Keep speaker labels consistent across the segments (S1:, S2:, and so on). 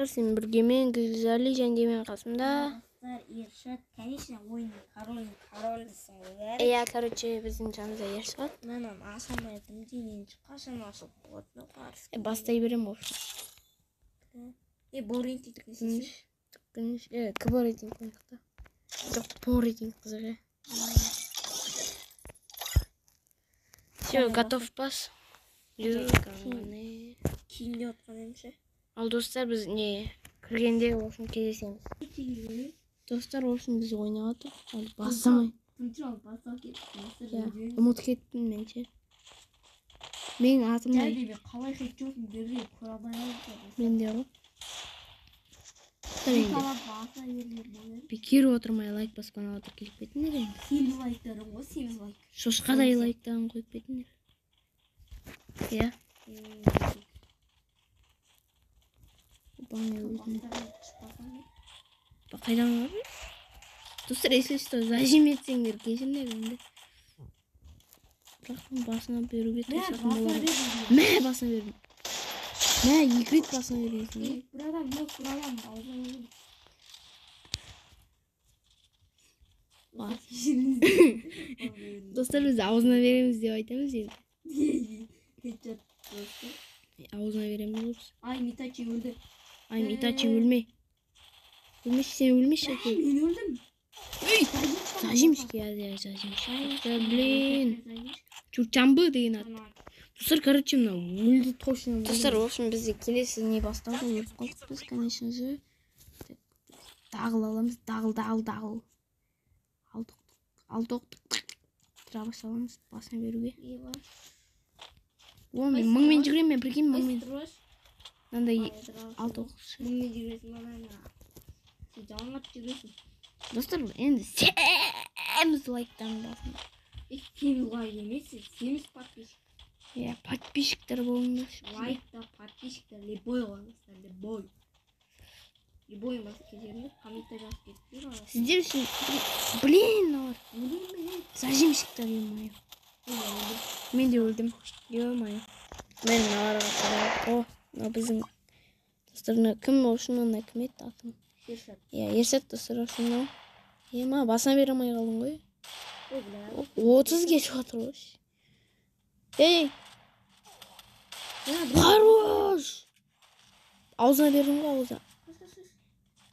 S1: Сен бірге мен Гүзали және мен қасымда.
S2: Ершат, конечно, ойын королісің ғой.
S1: Иә, короче, біздің жанымызда Ершат.
S2: Мен ашамайтым дейін қашан ашып болады.
S1: Бастай берем ғой.
S2: Бұл рейтинг несесің?
S1: Кбо рейтинг қойықта. Жоқ, по рейтинг қызығы. Все, готов пас.
S2: Кейінде отқан емші.
S1: Ал достар, біз не кіргенде олшын кезесеміз. Достар, олшын біз ойнап отырық. Басамай. Ұмыт кеттім мен ше. Мен атымай.
S2: Қалай қет жоқын берге көре алмай.
S1: Мен де ғой. Бекер отырмай лайк баспан отыр келіп кетіңдер енді.
S2: 8 лайктарым ғой, 8 лайк.
S1: Шошқадай лайктарын қойып кетіңдер. Иә. Қайдан бар? Достар, если что, зажим етсеңдер кешіріңдер енді. Бірақ басына беруге тырысатын болады. Мә, басына бердім. Мә, 2 рет басына бересің.
S2: Bir adam yok, bir adam
S1: Достар, біз аузына береміз деп айтамыз енді. Аузына береміз оларыз.
S2: Ай, Митачи өлді.
S1: Ай, Митачи өлме. Өлмеші, сен өлмеші.
S2: Мен өлдім.
S1: Зажимшки, зажимшки. Блин. Чурчамбы деген ат. Достар, короче, мына өлді точно. Достар, в общем, бізде келесі не бастауға өліп қалдық біз, конечно же. Дағыл аламыз, дағыл. Алдық. Тұра басаламыз, басына беруге. О, мен мыңмен жүгірем, мен прикинь, мыңмен. Мынандай алдық.
S2: Мыңмен жүресің, мынайна. Сен жаңғат жүресің.
S1: Достар, енді сәміз лайктан басына.
S2: Сен лайк емессің, семіз подписчик.
S1: Иә, подписчиктер болыңдар.
S2: Лайкта подписчиктер, любой қойыңыздар, любой. Любой бас кезеріңіз, комментарий жазып кетіңдер.
S1: Сіздер үшін, блин, зажимщиктер, ё-моё. Мен де өлдім, ё-моё. Мен мыналарға қарап, о, мына біздің достарына кім үшін, мына кім еді атым?
S2: Ершат.
S1: Иә, Ершат достар үшін мынау. Ма, басына бере алмай қалдың ғой. 30 кешіп жатыр ғой. Эй! Хорош! Аузына бердің ғой, аузына.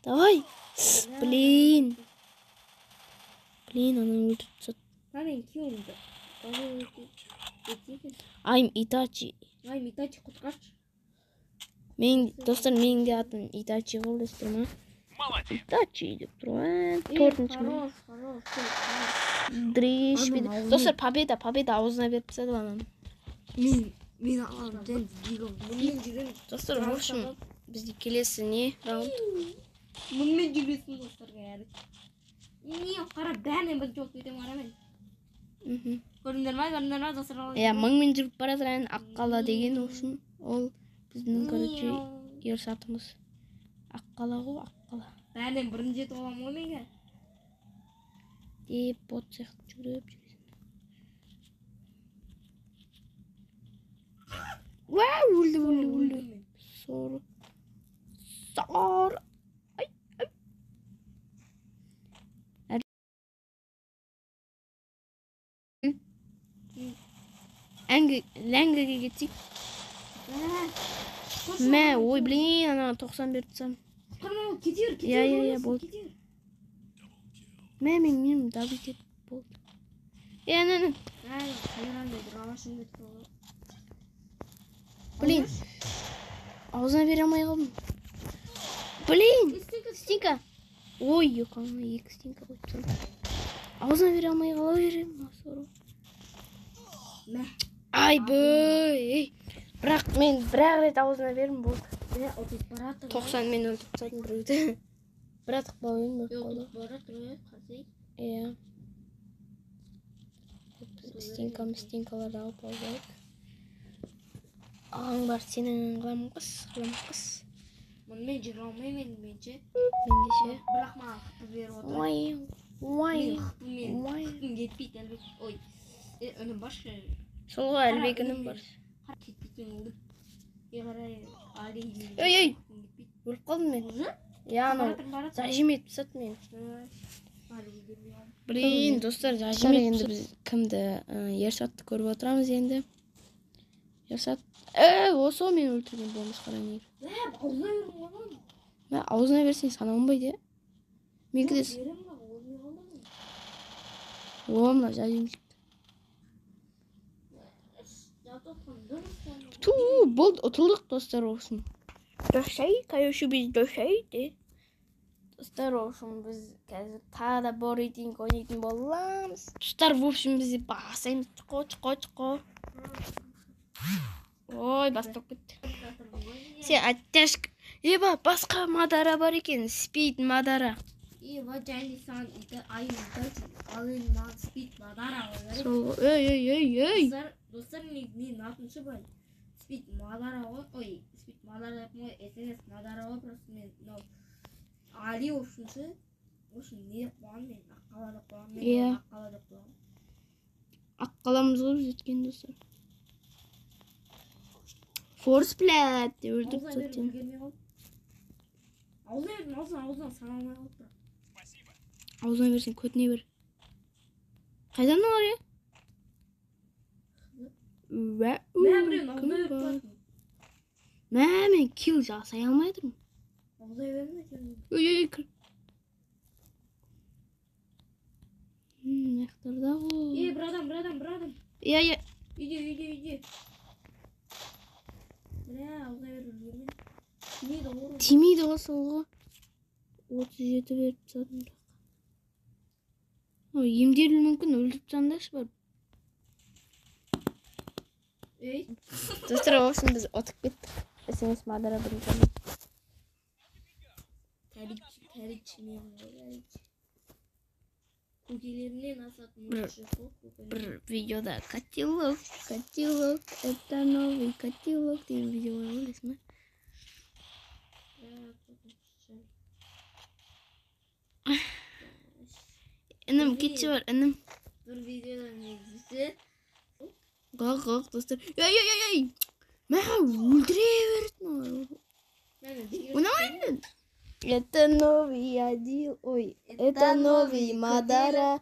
S1: Давай! Блин! Ана өлтіріп түсет.
S2: Мен ке өлді?
S1: Айм Итачи.
S2: Айм Итачи құтқаршы.
S1: Достар, менің де атым Итачи қылды істер ма? Итачи деп тұр ғой. Төртінші ме? Дриш беді. Достар, победа аузына беріп тастады анам.
S2: Мен аламын, жән дегім. Мұнмен жүрем.
S1: Достар, в общем, бізде келесі не? Раунд.
S2: Мұнмен жүресің достарға әрі. Не, қара бәрінен бір жоқ кетем арамен. Көріңдер ма, достар?
S1: Иә, мыңмен жүріп бара тұрайын Аққала деген үшін. Ол біздің, короче, Ершатымыз. Аққала ғой, Аққала.
S2: Бәрінен бірін жетіп оламын ғой менге.
S1: Деп, бот сияқты жүріп жүресің. Вау, өлді. Сор. Ай. Ләңгіге кетсек. Мә, ой, блин, ана 90 берді сан.
S2: Қырмау, кетер.
S1: Иә, болды. Мә, мен дабыл кетіп болды. Әне. Блин, аузына бере алмай қалдым. Блин, стинка. Ой, yoqаңа 2 стинка қойып тұрмын. Аузына бере алмай қала берем. Ай, бөй. Бірақ мен бір-ақ рет аузына бердім болды. 90 мен өлтіріп тастадым біреуді. Біратық бауын болып қалды. Иә. Стинкаларды алып алып. Ағаң бар, сенің ғылам қыз.
S2: Мұнымен жүре алмаймын менше.
S1: Мен де ше.
S2: Бірақ маған қыпы беріп отыр.
S1: Мен
S2: қыпым кетпейді әлбек. Ой, үнім баршы.
S1: Сол ғой әлбек үнім бар.
S2: Кетпейтін олды. Еғарай,
S1: Ой, өліп қалдым мен. Я анау зажим етіп тастады мені. Блин, достар, зажим етіп енді біз кімді? Ерсатты көріп отырамыз енді. Ерсат. Осы ғой мен өлтірген болмыс қараңыз. Аузына берсең сана оңбайды. Менікі де... Мына зажим шықты. Болды, ұтылдық достар olsun. Döşey, kayışı biz döşeydi. Dostlar olsun biz ta da boruyordun, oynayordun bolamız. Dostlar olsun bizi basayım. Çıko. Oy bastık gitti. Sen ateş... Eba başka madara var ekan, speed madara.
S2: Eba jangi san ite ayında alın man speed madara var.
S1: So, ey.
S2: Dostlar ne yapmışı böyle? Speed madara var. Oy, speed madara yapma, SNS madara var. Просто мен no. Ali olsunsa, olsun ne yapmam ben? Akkalada koyam ben. Akkalada koyam.
S1: Akkalamız olur etken dostlar. Force plate öldük zaten.
S2: Ağzına sana almaya kalk.
S1: Ağzına versin, kötüne ver. Kaydan ne var ya? Ben kill say almaydır mı?
S2: Ağzına verme kendini.
S1: Oy kır. Ne kadar da o.
S2: İyi bradam.
S1: Ya.
S2: İyi. Bra ağzına verir.
S1: Timid olsa o. 37 verip zaten. O emdirilmesi mümkün, öldürüp sandaş var.
S2: Ey.
S1: Dostlar olsun biz otup gittik. SMS madara bırakalım.
S2: Terik mi var? Kukilerini nasıl atmış?
S1: Videoda котелок. Это новый котелок. Diye video var o resmen. Annem keçi var annem.
S2: Dur videodan izlesi.
S1: Kalk dostlar. Ey. Ben öldüreverdim. Bu ne var? Это новый один, ой, это новый Мадара,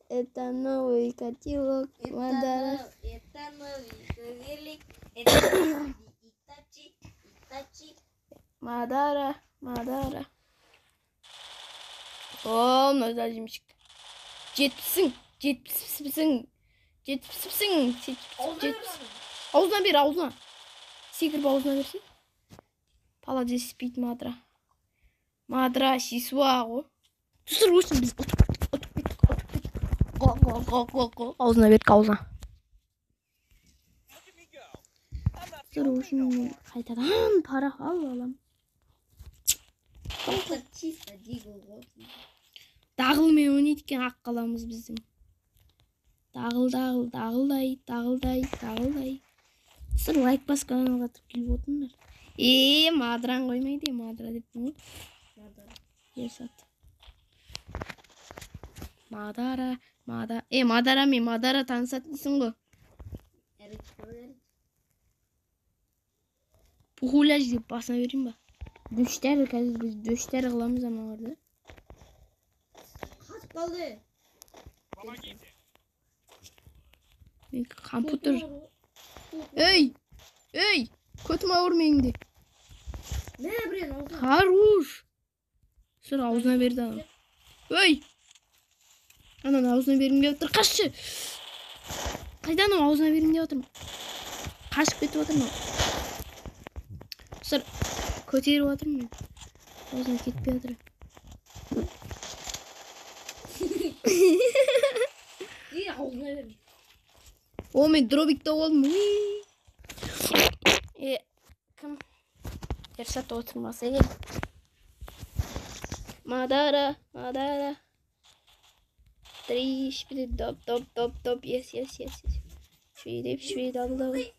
S1: это новый котелок, Мадара.
S2: Это новый ковелик, это новый Итачи.
S1: Мадара. О, назажимчик. Жетпісің. Аузына бер, аузына. Секіріп аузына берсей. Паладе спит мадра. Мадра шисуа ғой. Тұстыр өсін біз ұтып кеттік. Го. Аузына бердік, аузына. Тұстыр өсін қайтадан пара алам. Дағылмен ойнайды екен ақ қаламыз біздің. Дағылдай. Сыр лайк бас каналға тіркеліп отырыңдар. Мадран қоймайды, мадра деп бұл. Ерсат. Мадара. Мадара танысатынсың ғой. Пухуляж деп басына берейін ба? Дөштер, қазір біз дөштер қыламыз аналарды.
S2: Қатып қалды.
S1: Компьютер. Эй! Көтім ауыр менде.
S2: Ne yapıyorsun oğlum?
S1: Haruş. Sıra ağzına verdi adam. Ey! Anan ağzına verim diye otur. Kaççı. Kaydan o ağzına verim diye otur. Kaçıp kötü oturma. Sıra kötü oturma. Ağzına gitmeye otur.
S2: İyi ağzına verim.
S1: O men drobikte olmuş. Kim? Ersat oturması gel. Madara. Три, 4, доп. Yes. Şöyle double.